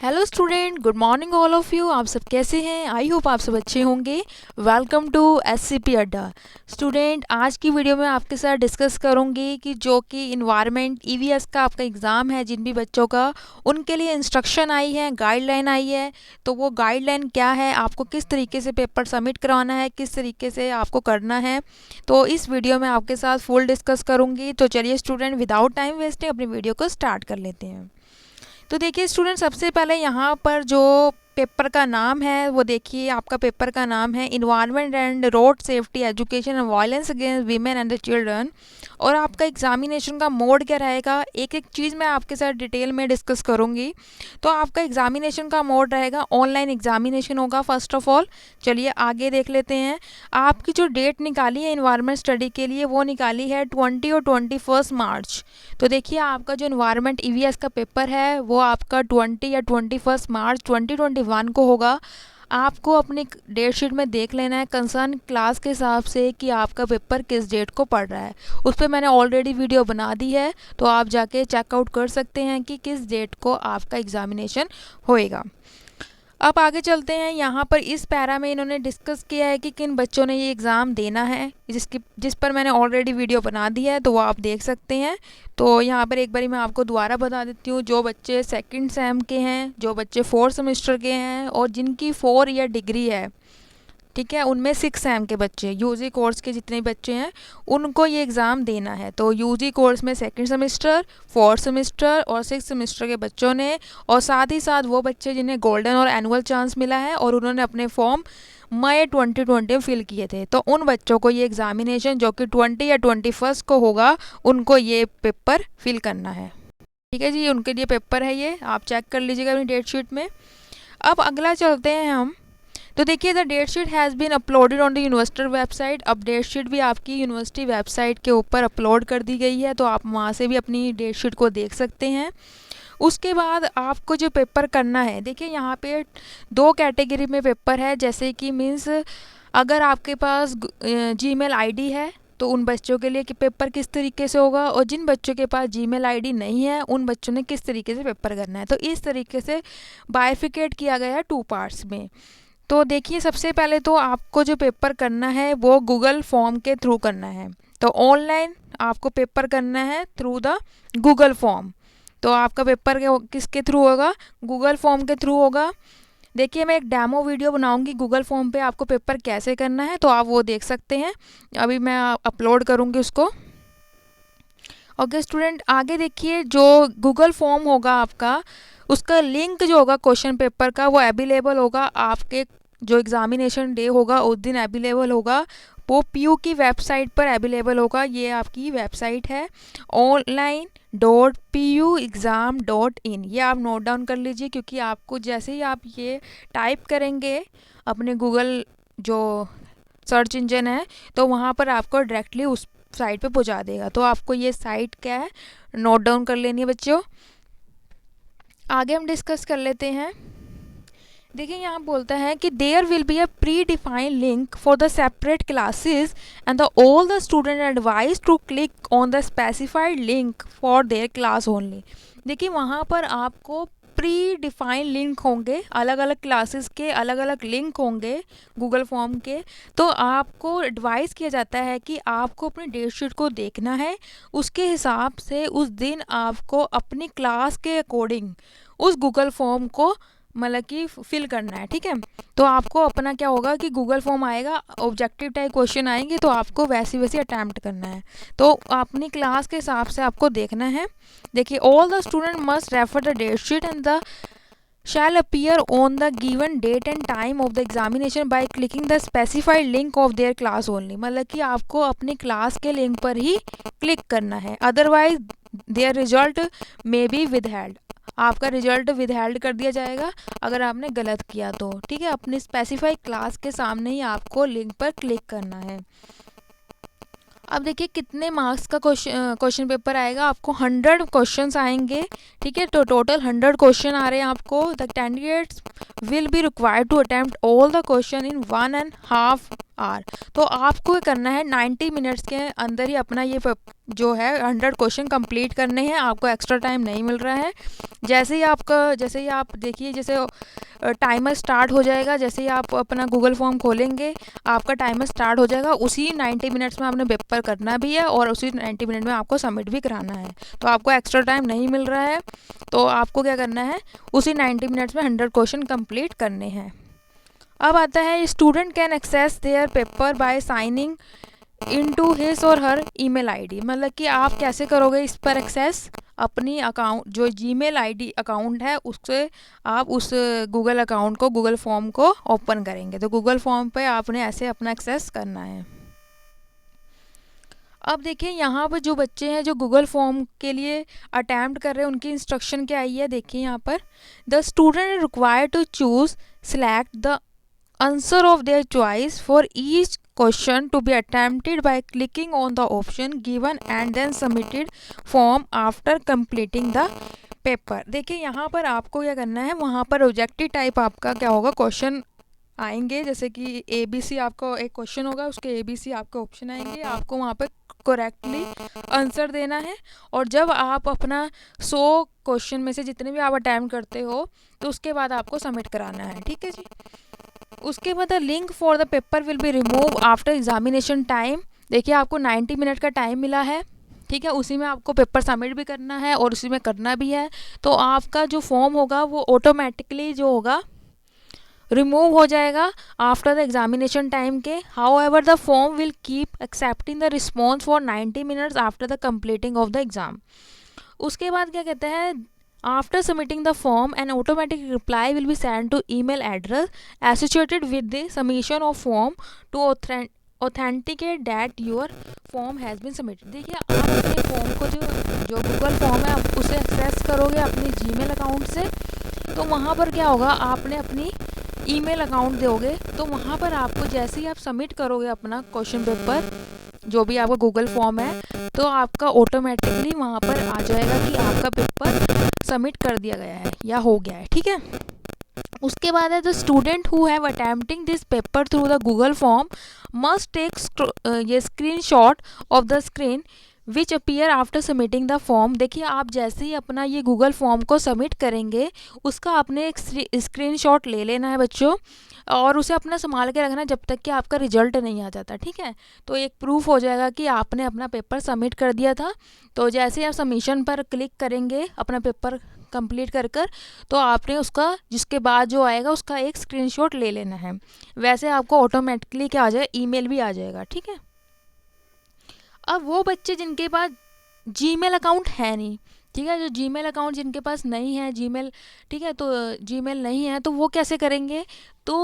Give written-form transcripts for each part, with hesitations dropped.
Hello student, good morning all of you. आप सब कैसे हैं? आई होप आप सब अच्छे होंगे। वेलकम टू एससीपी अड्डा। स्टूडेंट, आज की वीडियो में आपके साथ डिस्कस करूंगी कि जो कि इन्वायरमेंट ईवीएस का आपका एग्ज़ाम है, जिन भी बच्चों का, उनके लिए इंस्ट्रक्शन आई है, गाइडलाइन आई है। तो वो गाइडलाइन क्या है, आपको किस तरीके से पेपर सबमिट करवाना है, किस तरीके से आपको करना है, तो इस वीडियो में आपके साथ फुल डिस्कस करूँगी। तो चलिए स्टूडेंट, विदाउट टाइम वेस्टिंग अपनी वीडियो को स्टार्ट कर लेते हैं। तो देखिए स्टूडेंट, सबसे पहले यहाँ पर जो पेपर का नाम है वो देखिए, आपका पेपर का नाम है environment and road safety education and violence against women and the children. और आपका एग्जामिनेशन का मोड क्या रहेगा, एक एक चीज़ मैं आपके साथ डिटेल में डिस्कस करूँगी। तो आपका एग्जामिनेशन का मोड रहेगा, ऑनलाइन एग्जामिनेशन होगा फर्स्ट ऑफ ऑल। चलिए आगे देख लेते हैं। आपकी जो डेट निकाली है इन्वायरमेंट स्टडी के लिए, वो निकाली है 20 और 21 मार्च। तो देखिए आपका जो इन्वायरमेंट ईवीएस का पेपर है वो आपका 20 या 21 मार्च 2021 को होगा। आपको अपनी डेट शीट में देख लेना है कंसर्न क्लास के हिसाब से कि आपका पेपर किस डेट को पड़ रहा है। उस पर मैंने ऑलरेडी वीडियो बना दी है, तो आप जाके चेकआउट कर सकते हैं कि किस डेट को आपका एग्ज़ामिनेशन होएगा। अब आगे चलते हैं। यहाँ पर इस पैरा में इन्होंने डिस्कस किया है कि किन बच्चों ने ये एग्ज़ाम देना है, जिस पर मैंने ऑलरेडी वीडियो बना दी है, तो वो आप देख सकते हैं। तो यहाँ पर एक बारी मैं आपको दोबारा बता देती हूँ। जो बच्चे सेकंड सेम के हैं, जो बच्चे 4th सेमेस्टर के हैं और जिनकी 4 ईयर डिग्री है, ठीक है, उनमें 6 सेम के बच्चे, यूजी कोर्स के जितने बच्चे हैं, उनको ये एग्ज़ाम देना है। तो यूजी कोर्स में सेकंड सेमेस्टर, 4th सेमेस्टर और 6th सेमेस्टर के बच्चों ने, और साथ ही साथ वो बच्चे जिन्हें गोल्डन और एनुअल चांस मिला है और उन्होंने अपने फॉर्म मई 2020 में फिल किए थे, तो उन बच्चों को ये एग्ज़ामिनेशन जो कि 20 या 21 को होगा, उनको ये पेपर फिल करना है। ठीक है जी, उनके लिए पेपर है ये, आप चेक कर लीजिएगा अपनी डेट शीट में। अब अगला चलते हैं हम। तो देखिए, the date sheet has been uploaded on the university website. अब डेट शीट भी आपकी यूनिवर्सिटी वेबसाइट के ऊपर अपलोड कर दी गई है, तो आप वहाँ से भी अपनी डेट शीट को देख सकते हैं। उसके बाद आपको जो पेपर करना है, देखिए यहाँ पे 2 कैटेगरी में पेपर है। जैसे कि मीन्स अगर आपके पास जीमेल आईडी है तो उन बच्चों के लिए कि पेपर किस तरीके से होगा, और जिन बच्चों के पास जीमेल आईडी नहीं है उन बच्चों ने किस तरीके से पेपर करना है। तो इस तरीके से बाइफिकेट किया गया है 2 पार्ट्स में। तो देखिए, सबसे पहले तो आपको जो पेपर करना है वो गूगल फॉर्म के थ्रू करना है। तो ऑनलाइन आपको पेपर करना है थ्रू द गूगल फॉर्म। तो आपका पेपर किसके थ्रू होगा? गूगल फॉर्म के थ्रू होगा। देखिए, मैं एक डेमो वीडियो बनाऊंगी गूगल फॉर्म पे आपको पेपर कैसे करना है, तो आप वो देख सकते हैं। अभी मैं अपलोड करूंगी उसको। ओके स्टूडेंट, आगे देखिए, जो गूगल फॉर्म होगा आपका, उसका लिंक जो होगा क्वेश्चन पेपर का, वो अवेलेबल होगा आपके जो एग्ज़ामिनेशन डे होगा उस दिन अवेलेबल होगा। वो पीयू की वेबसाइट पर अवेलेबल होगा। ये आपकी वेबसाइट है online.puexam.in। ये आप नोट डाउन कर लीजिए, क्योंकि आपको जैसे ही आप ये टाइप करेंगे अपने गूगल जो सर्च इंजन है, तो वहाँ पर आपको डायरेक्टली उस साइट पे पहुँचा देगा। तो आपको ये साइट क्या है, नोट डाउन कर लेनी है बच्चों। आगे हम डिस्कस कर लेते हैं। देखिए, यहाँ बोलता है कि there will be a predefined link for the separate classes and the all the student advise to click on the specified link for their class only. देखिए, वहाँ पर आपको प्री डिफाइंड लिंक होंगे, अलग अलग क्लासेस के अलग अलग लिंक होंगे गूगल फॉर्म के। तो आपको एडवाइस किया जाता है कि आपको अपनी डेट शीट को देखना है, उसके हिसाब से उस दिन आपको अपनी क्लास के अकॉर्डिंग उस गूगल फॉर्म को मतलब कि फिल करना है। ठीक है, तो आपको अपना क्या होगा कि गूगल फॉर्म आएगा, ऑब्जेक्टिव टाइप क्वेश्चन आएंगे, तो आपको वैसे वैसे अटैम्प्ट करना है। तो अपनी क्लास के हिसाब से आपको देखना है। देखिए, all the student must refer the date sheet and the shall appear on the given date and time of the examination by clicking the specified link of their class only। मतलब कि आपको अपनी क्लास के link पर ही click करना है, otherwise their result may be withheld। आपका result withheld कर दिया जाएगा अगर आपने गलत किया तो। ठीक है, अपनी स्पेसिफाइड क्लास के सामने ही आपको लिंक पर क्लिक करना है। अब देखिए, कितने मार्क्स का क्वेश्चन पेपर आएगा। आपको 100 क्वेश्चंस आएंगे। ठीक है, तो टोटल 100 क्वेश्चन आ रहे हैं आपको। The candidates will be required to attempt all the question in 1.5 hour. तो आपको करना है 90 मिनट्स के अंदर ही अपना ये जो है 100 क्वेश्चन कंप्लीट करने हैं। आपको एक्स्ट्रा टाइम नहीं मिल रहा है। जैसे ही आप देखिए, जैसे टाइमर स्टार्ट हो जाएगा, जैसे ही आप अपना गूगल फॉर्म खोलेंगे आपका टाइमर स्टार्ट हो जाएगा। उसी 90 मिनट्स में आपने पेपर करना भी है और उसी 90 मिनट में आपको सबमिट भी कराना है। तो आपको एक्स्ट्रा टाइम नहीं मिल रहा है, तो आपको क्या करना है, उसी 90 मिनट्स में 100 क्वेश्चन कंप्लीट करने हैं। अब आता है student can access their paper by signing into his or her email ID. मतलब कि आप कैसे करोगे इस पर एक्सेस, अपनी अकाउंट जो जीमेल आईडी अकाउंट है उससे आप उस गूगल अकाउंट को, गूगल फॉर्म को ओपन करेंगे। तो गूगल फॉर्म पे आपने ऐसे अपना एक्सेस करना है। अब देखिए यहाँ पर जो बच्चे हैं जो गूगल फॉर्म के लिए अटैम्प्ट कर रहे हैं उनकी इंस्ट्रक्शन क्या आई है, देखिए यहाँ पर the student required to choose select the answer of their choice for each question to be attempted by clicking on the option given and then submitted form after completing the paper। देखिए यहाँ पर आपको क्या करना है, वहाँ पर objective type आपका क्या होगा, क्वेश्चन आएंगे। जैसे कि ABC आपको एक क्वेश्चन होगा, उसके ABC आपके ऑप्शन आएंगे, आपको वहाँ पर करेक्टली आंसर देना है। और जब आप अपना 100 क्वेश्चन में से जितने भी आप अटैम्प्ट करते हो तो उसके बाद आपको सबमिट कराना है। ठीक है जी। उसके बाद link for the paper will be remove after examination time. देखिए आपको 90 मिनट का टाइम मिला है, ठीक है, उसी में आपको पेपर सबमिट भी करना है और उसी में करना भी है। तो आपका जो फॉर्म होगा वो ऑटोमेटिकली जो होगा रिमूव हो जाएगा आफ्टर द एग्जामिनेशन टाइम के। How ever the form will keep accepting the response for 90 minutes after the completing of the exam. उसके बाद क्या कहते हैं, after submitting the form an automatic reply will be sent to email address associated with the submission of form to authenticate that your form has been submitted। देखिए आप अपने form को जो गूगल फॉर्म है आप उसे एक्सेस करोगे अपने जीमेल अकाउंट से। तो वहाँ पर क्या होगा, आपने अपनी ईमेल अकाउंट दोगे, तो वहाँ पर आपको जैसे ही आप सबमिट करोगे अपना क्वेश्चन पेपर जो भी आपका गूगल फॉर्म है, तो आपका ऑटोमेटिकली वहाँ पर आ जाएगा कि आपका पेपर सबमिट कर दिया गया है या हो गया है। ठीक है। उसके बाद है the student who have attempting this paper through the Google form must take ये screenshot of the screen which appear after submitting the form. देखिए आप जैसे ही अपना ये गूगल फॉर्म को सबमिट करेंगे उसका आपने एक स्क्रीनशॉट ले लेना है बच्चों, और उसे अपना संभाल के रखना जब तक कि आपका रिजल्ट नहीं आ जाता। ठीक है। तो एक प्रूफ हो जाएगा कि आपने अपना पेपर सबमिट कर दिया था। तो जैसे ही आप सबमिशन पर क्लिक करेंगे अपना पेपर कंप्लीट कर तो आपने उसका जिसके बाद जो आएगा उसका एक स्क्रीनशॉट ले लेना है। वैसे आपको ऑटोमेटिकली क्या आ जाएगा, ईमेल भी आ जाएगा। ठीक है। अब वो बच्चे जिनके पास जीमेल अकाउंट है नहीं, ठीक है, जो जीमेल अकाउंट जिनके पास नहीं है जीमेल, ठीक है, तो जीमेल नहीं है तो वो कैसे करेंगे, तो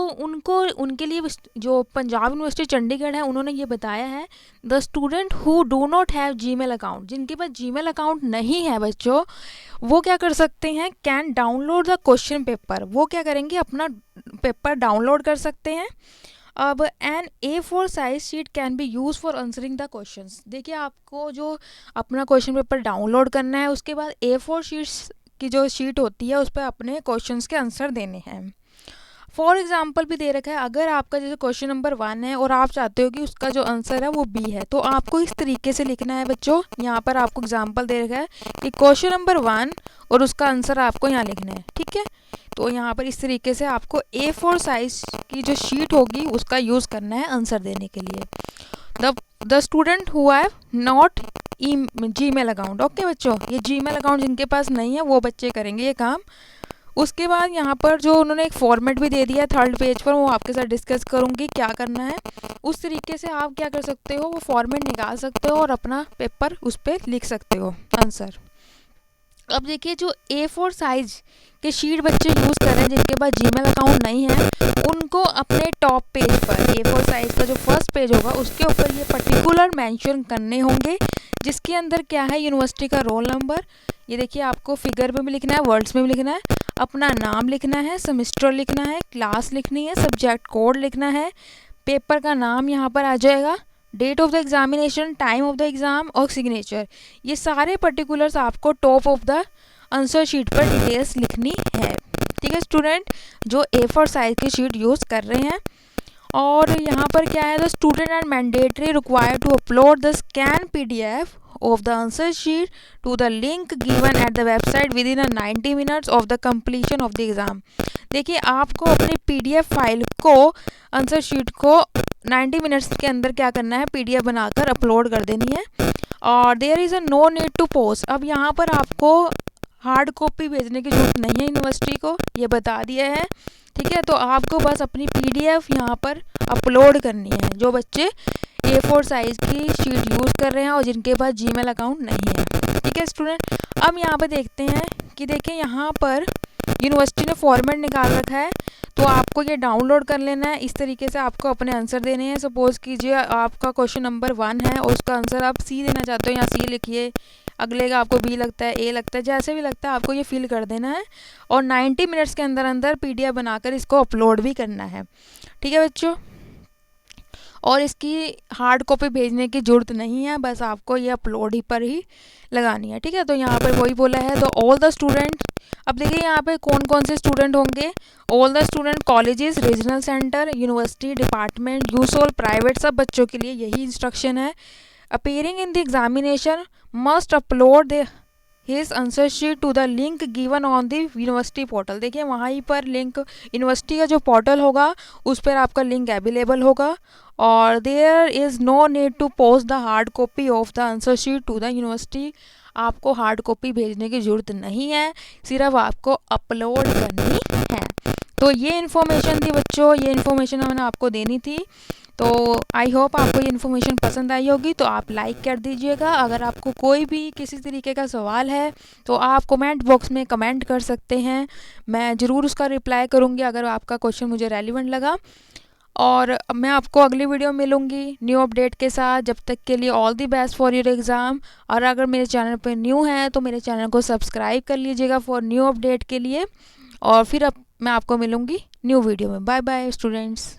उनके लिए जो पंजाब यूनिवर्सिटी चंडीगढ़ है उन्होंने ये बताया है the student who do not have Gmail account, जिनके पास जीमेल अकाउंट नहीं है बच्चों, वो क्या कर सकते हैं, can download the question paper. वो क्या करेंगे, अपना पेपर डाउनलोड कर सकते हैं। अब an A4 size sheet can be use for answering the questions. देखिए आपको जो अपना क्वेश्चन पेपर डाउनलोड करना है उसके बाद A4 शीट्स की जो शीट होती है उस पर अपने क्वेश्चंस के आंसर देने हैं। फॉर एग्जाम्पल भी दे रखा है, अगर आपका जैसे क्वेश्चन नंबर 1 है और आप चाहते हो कि उसका जो आंसर है वो B है, तो आपको इस तरीके से लिखना है बच्चों। यहाँ पर आपको एग्जाम्पल दे रखा है कि क्वेश्चन नंबर 1 और उसका आंसर आपको यहाँ लिखना है। ठीक है। तो यहाँ पर इस तरीके से आपको A4 साइज की जो शीट होगी उसका यूज़ करना है आंसर देने के लिए। The student who have not Gmail account. Okay बच्चों, ये जीमेल अकाउंट जिनके पास नहीं है वो बच्चे करेंगे ये काम। उसके बाद यहाँ पर जो उन्होंने एक फॉर्मेट भी दे दिया है 3rd पेज पर, वो आपके साथ डिस्कस करूँगी क्या करना है। उस तरीके से आप क्या कर सकते हो, वो फॉर्मेट निकाल सकते हो और अपना पेपर उस पर लिख सकते हो आंसर। अब देखिए जो A4 साइज के शीट बच्चे यूज़ कर रहे हैं जिनके पास जीमेल अकाउंट नहीं है, उनको अपने टॉप पेज पर A4 साइज का जो फर्स्ट पेज होगा उसके ऊपर ये पर्टिकुलर मेंशन करने होंगे, जिसके अंदर क्या है, यूनिवर्सिटी का रोल नंबर, ये देखिए आपको फिगर में भी लिखना है, वर्ड्स में भी लिखना है, अपना नाम लिखना है, सेमेस्टर लिखना है, क्लास लिखनी है, सब्जेक्ट कोड लिखना है, पेपर का नाम यहाँ पर आ जाएगा, date of the examination, time of the exam और सिग्नेचर। ये सारे पर्टिकुलर्स आपको top of the answer sheet पर डिटेल्स लिखनी है। ठीक है स्टूडेंट, जो A4 साइज की शीट यूज़ कर रहे हैं। और यहाँ पर क्या है, the student and mandatory require to upload the scan PDF of the answer sheet to the link given at the website within a 90 minutes of the completion of the exam। देखिए आपको अपनी PDF फाइल को, answer sheet को 90 minutes के अंदर क्या करना है, PDF बनाकर अपलोड कर देनी है। और there is a no need to post. अब यहाँ पर आपको हार्ड कॉपी भेजने की जरूरत नहीं है यूनिवर्सिटी को, ये बता दिया है। ठीक है, तो आपको बस अपनी PDF यहाँ पर अपलोड करनी है, जो बच्चे A4 साइज़ की शीट यूज़ कर रहे हैं और जिनके पास Gmail अकाउंट नहीं है। ठीक है स्टूडेंट, अब यहाँ पर देखते हैं कि देखिए यहाँ पर यूनिवर्सिटी ने फॉर्मेट निकाल रखा है, तो आपको ये डाउनलोड कर लेना है। इस तरीके से आपको अपने आंसर देने हैं। सपोज़ कीजिए आपका क्वेश्चन नंबर 1 है और उसका आंसर आप C देना चाहते हो, यहाँ C लिखिए, अगले का आपको B लगता है, A लगता है, जैसे भी लगता है आपको ये फिल कर देना है और 90 मिनट्स के अंदर अंदर PDF बनाकर इसको अपलोड भी करना है। ठीक है बच्चों, और इसकी हार्ड कॉपी भेजने की ज़रूरत नहीं है, बस आपको ये अपलोड ही पर ही लगानी है। ठीक है, तो यहाँ पर वही बोला है, तो ऑल द स्टूडेंट। अब देखिए यहाँ पे कौन कौन से स्टूडेंट होंगे, all the student, colleges, regional center, university, department, USOL, private, सब बच्चों के लिए यही इंस्ट्रक्शन है। Appearing in the examination must upload the his answer sheet to the link given on the university portal. देखिए वहीं पर लिंक, यूनिवर्सिटी का जो पोर्टल होगा उस पर आपका लिंक अवेलेबल होगा। और there is no need to post the hard copy of the answer sheet to the university. आपको हार्ड कॉपी भेजने की ज़रूरत नहीं है, सिर्फ आपको अपलोड करनी है। तो ये इन्फॉर्मेशन थी बच्चों, ये इन्फॉर्मेशन मैंने आपको देनी थी। तो आई होप आपको ये इन्फॉर्मेशन पसंद आई होगी, तो आप लाइक कर दीजिएगा। अगर आपको कोई भी किसी तरीके का सवाल है तो आप कमेंट बॉक्स में कमेंट कर सकते हैं, मैं ज़रूर उसका रिप्लाई करूँगी अगर आपका क्वेश्चन मुझे रेलिवेंट लगा। और मैं आपको अगली वीडियो मिलूँगी न्यू अपडेट के साथ। जब तक के लिए all the best for your exam. और अगर मेरे चैनल पर न्यू हैं तो मेरे चैनल को सब्सक्राइब कर लीजिएगा फॉर न्यू अपडेट के लिए। और फिर अब मैं आपको मिलूँगी न्यू वीडियो में। Bye bye students.